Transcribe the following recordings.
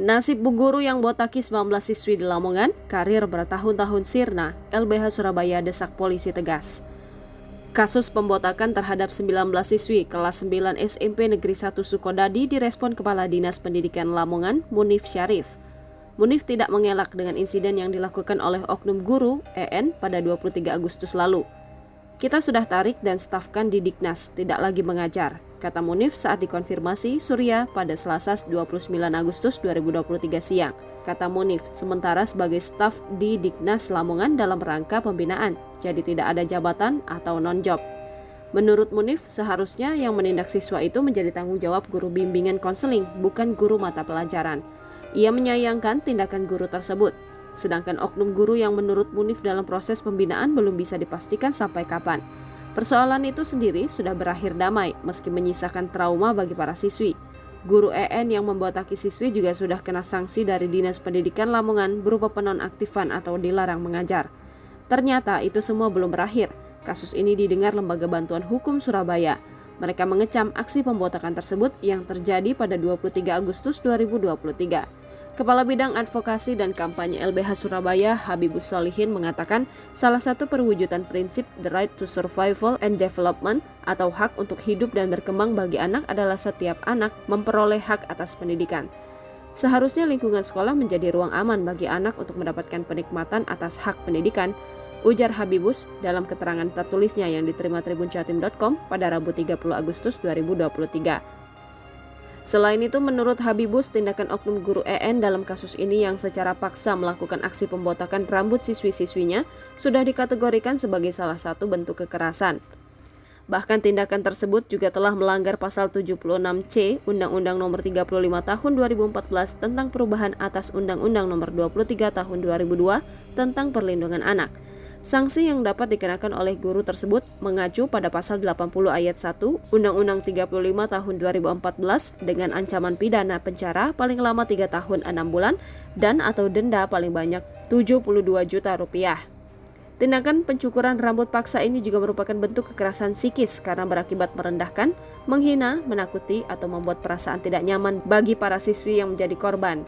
Nasib bu guru yang botaki 19 siswi di Lamongan, karir bertahun-tahun sirna, LBH Surabaya desak polisi tegas. Kasus pembotakan terhadap 19 siswi kelas 9 SMP Negeri 1 Sukodadi direspon Kepala Dinas Pendidikan Lamongan, Munif Syarif. Munif tidak mengelak dengan insiden yang dilakukan oleh oknum guru, EN, pada 23 Agustus lalu. Kita sudah tarik dan stafkan di Diknas, tidak lagi mengajar, kata Munif saat dikonfirmasi Surya pada Selasa 29 Agustus 2023 siang. Kata Munif, sementara sebagai staf di Diknas Lamongan dalam rangka pembinaan, jadi tidak ada jabatan atau non-job. Menurut Munif, seharusnya yang menindak siswa itu menjadi tanggung jawab guru bimbingan konseling, bukan guru mata pelajaran. Ia menyayangkan tindakan guru tersebut. Sedangkan oknum guru yang menurut Munif dalam proses pembinaan belum bisa dipastikan sampai kapan. Persoalan itu sendiri sudah berakhir damai meski menyisakan trauma bagi para siswi. Guru EN yang membotaki siswi juga sudah kena sanksi dari Dinas Pendidikan Lamongan berupa penonaktifan atau dilarang mengajar. Ternyata itu semua belum berakhir. Kasus ini didengar Lembaga Bantuan Hukum Surabaya. Mereka mengecam aksi pembotakan tersebut yang terjadi pada 23 Agustus 2023. Kepala Bidang Advokasi dan Kampanye LBH Surabaya, Habibus Solihin, mengatakan salah satu perwujudan prinsip the right to survival and development atau hak untuk hidup dan berkembang bagi anak adalah setiap anak memperoleh hak atas pendidikan. Seharusnya lingkungan sekolah menjadi ruang aman bagi anak untuk mendapatkan penikmatan atas hak pendidikan, ujar Habibus dalam keterangan tertulisnya yang diterima tribunjatim.com pada Rabu 30 Agustus 2023. Selain itu, menurut Habibus, tindakan oknum guru EN dalam kasus ini yang secara paksa melakukan aksi pembotakan rambut siswi-siswinya sudah dikategorikan sebagai salah satu bentuk kekerasan. Bahkan tindakan tersebut juga telah melanggar pasal 76C Undang-Undang Nomor 35 Tahun 2014 tentang perubahan atas Undang-Undang Nomor 23 Tahun 2002 tentang perlindungan anak. Sanksi yang dapat dikenakan oleh guru tersebut mengacu pada pasal 80 ayat 1 Undang-Undang 35 tahun 2014 dengan ancaman pidana penjara paling lama 3 tahun 6 bulan dan atau denda paling banyak 72 juta rupiah. Tindakan pencukuran rambut paksa ini juga merupakan bentuk kekerasan psikis karena berakibat merendahkan, menghina, menakuti, atau membuat perasaan tidak nyaman bagi para siswi yang menjadi korban.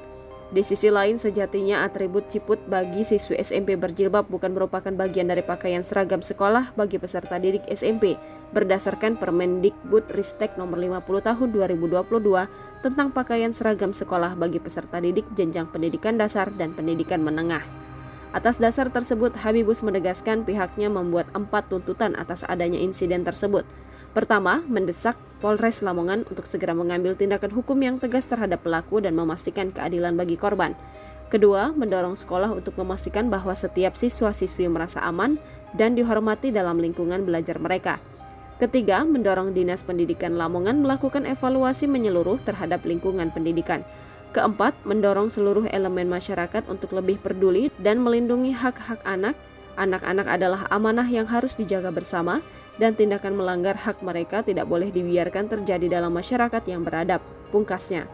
Di sisi lain, sejatinya atribut ciput bagi siswi SMP berjilbab bukan merupakan bagian dari pakaian seragam sekolah bagi peserta didik SMP berdasarkan Permendikbudristek Nomor 50 Tahun 2022 tentang pakaian seragam sekolah bagi peserta didik jenjang pendidikan dasar dan pendidikan menengah. Atas dasar tersebut, Habibus menegaskan pihaknya membuat 4 tuntutan atas adanya insiden tersebut. Pertama, mendesak Polres Lamongan untuk segera mengambil tindakan hukum yang tegas terhadap pelaku dan memastikan keadilan bagi korban. Kedua, mendorong sekolah untuk memastikan bahwa setiap siswa-siswi merasa aman dan dihormati dalam lingkungan belajar mereka. Ketiga, mendorong Dinas Pendidikan Lamongan melakukan evaluasi menyeluruh terhadap lingkungan pendidikan. Keempat, mendorong seluruh elemen masyarakat untuk lebih peduli dan melindungi hak-hak anak. Anak-anak adalah amanah yang harus dijaga bersama dan tindakan melanggar hak mereka tidak boleh dibiarkan terjadi dalam masyarakat yang beradab, pungkasnya.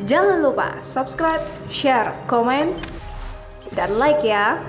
Jangan lupa subscribe, share, komen, dan like ya!